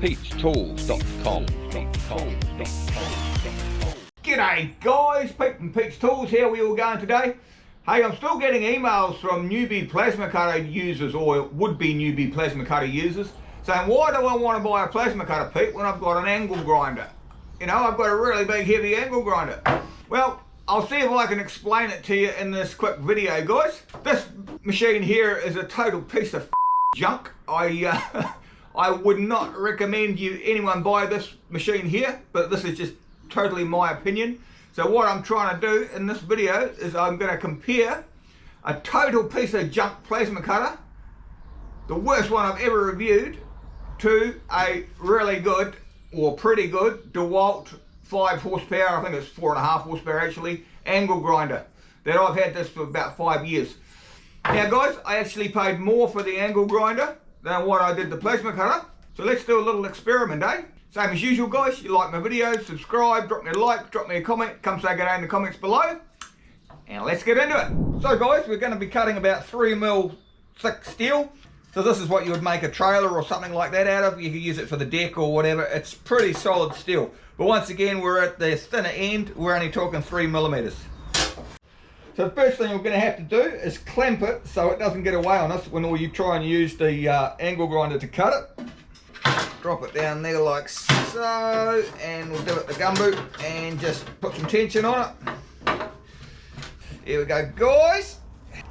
Pete'sTools.com. G'day guys, Pete from Pete's Tools here. We all going today? Hey, I'm still getting emails from newbie plasma cutter users or would-be newbie plasma cutter users saying, why do I want to buy a plasma cutter, Pete, when I've got an angle grinder? You know, I've got a really big heavy angle grinder. Well, I'll see if I can explain it to you in this quick video, guys. This machine here is a total piece of junk. I would not recommend anyone buy this machine here, but this is just totally my opinion. So what I'm trying to do in this video is I'm going to compare a total piece of junk plasma cutter, the worst one I've ever reviewed, to a really good or pretty good Dewalt 5 horsepower, I think it's 4.5 horsepower actually, angle grinder that I've had this for about 5 years. Now guys, I actually paid more for the angle grinder than what I did the plasma cutter. So let's do a little experiment, eh? Same as usual guys, you like my videos, subscribe, drop me a like, drop me a comment, come say good day in the comments below, and let's get into it. So guys, we're going to be cutting about 3mm thick steel. So this is what you would make a trailer or something like that out of. You could use it for the deck or whatever. It's pretty solid steel. But once again, we're at the thinner end. We're only talking 3mm. So the first thing we're going to have to do is clamp it so it doesn't get away on us when you try and use the angle grinder to cut it. Drop it down there like so, and we'll do it the gumboot and just put some tension on it. Here we go guys.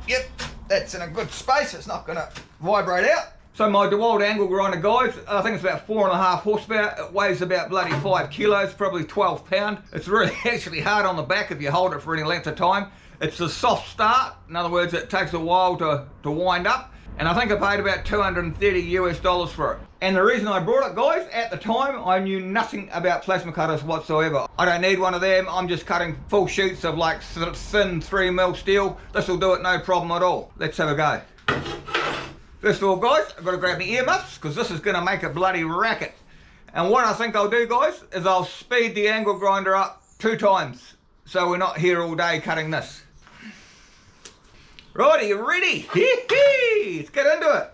Yep, that's in a good space. It's not going to vibrate out. So my Dewalt angle grinder guys, I think it's about 4.5 horsepower. It weighs about bloody 5 kilos, probably 12 pound. It's really actually hard on the back if you hold it for any length of time. It's a soft start. In other words, it takes a while to wind up. And I think I paid about $230 US for it. And the reason I brought it guys, at the time I knew nothing about plasma cutters whatsoever. I don't need one of them. I'm just cutting full sheets of like thin 3mm steel. This will do it no problem at all. Let's have a go. First of all guys, I've got to grab my earmuffs because this is going to make a bloody racket. And what I think I'll do guys is I'll speed the angle grinder up 2 times so we're not here all day cutting this. Right, are you ready? Let's get into it.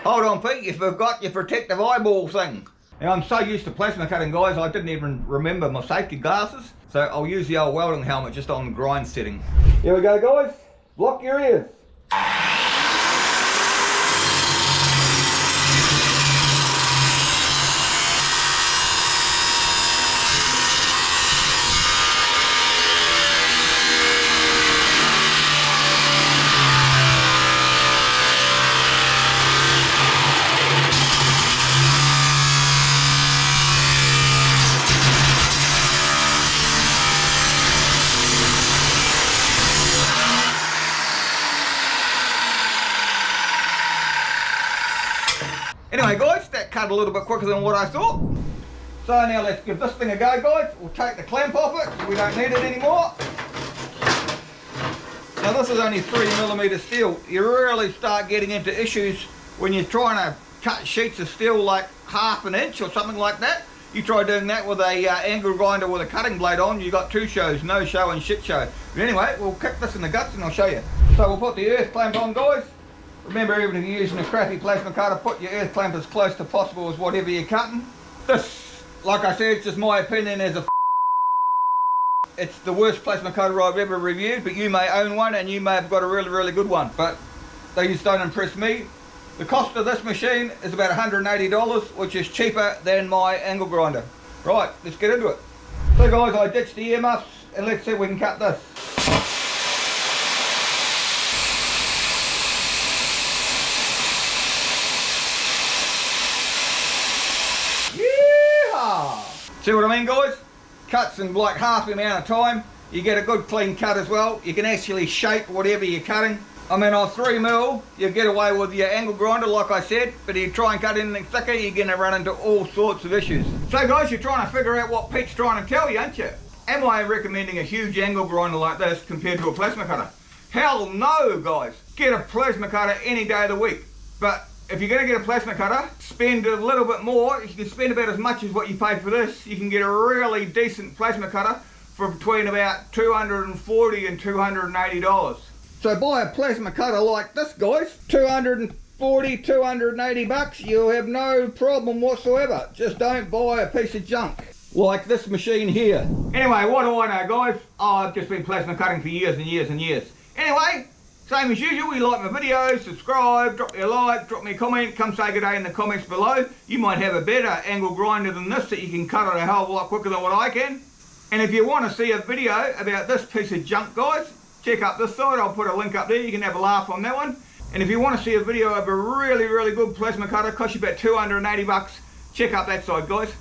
Hold on Pete, you forgot your protective eyeball thing. Now I'm so used to plasma cutting guys, I didn't even remember my safety glasses. So I'll use the old welding helmet just on the grind setting. Here we go guys, block your ears. Anyway guys, that cut a little bit quicker than what I thought. So now let's give this thing a go guys. We'll take the clamp off it, we don't need it anymore. Now this is only 3mm steel. You really start getting into issues when you're trying to cut sheets of steel like 1/2 inch or something like that. You try doing that with a angle grinder with a cutting blade on, you got 2 shows, no show and shit show. But anyway, we'll kick this in the guts and I'll show you. So we'll put the earth clamp on guys. Remember, even if you're using a crappy plasma cutter, put your earth clamp as close to possible as whatever you're cutting. This, like I said, it's just my opinion as a it's the worst plasma cutter I've ever reviewed, but you may own one and you may have got a really good one. But these don't impress me. The cost of this machine is about $180, which is cheaper than my angle grinder. Right, let's get into it. So guys, I ditched the earmuffs and let's see if we can cut this. See what I mean guys? Cuts in like half the amount of time. You get a good clean cut as well. You can actually shape whatever you're cutting. I mean on 3mm you get away with your angle grinder like I said, but if you try and cut anything thicker you're going to run into all sorts of issues. So guys, you're trying to figure out what Pete's trying to tell you, aren't you? Am I recommending a huge angle grinder like this compared to a plasma cutter? Hell no guys, get a plasma cutter any day of the week. But if you're going to get a plasma cutter, spend a little bit more. You can spend about as much as what you paid for this. You can get a really decent plasma cutter for between about $240 and $280. So buy a plasma cutter like this guys, $240 140, 280 bucks, you'll have no problem whatsoever. Just don't buy a piece of junk like this machine here. Anyway, what do I know, guys? I've just been plasma cutting for years and years and years. Anyway, same as usual, you like my videos, subscribe, drop me a like, drop me a comment, come say good day in the comments below. You might have a better angle grinder than this that you can cut it a hell of a lot quicker than what I can. And if you want to see a video about this piece of junk, guys, check up this side. I'll put a link up there. You can have a laugh on that one. And if you want to see a video of a really, really good plasma cutter, cost you about 280 bucks, check up that side, guys.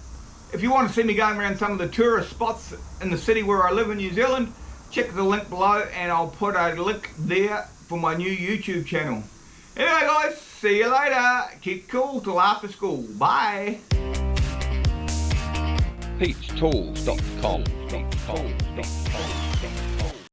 If you want to see me going around some of the tourist spots in the city where I live in New Zealand, check the link below and I'll put a link there for my new YouTube channel. Anyway, guys, see you later. Keep cool till after school. Bye. Pete'sTools.com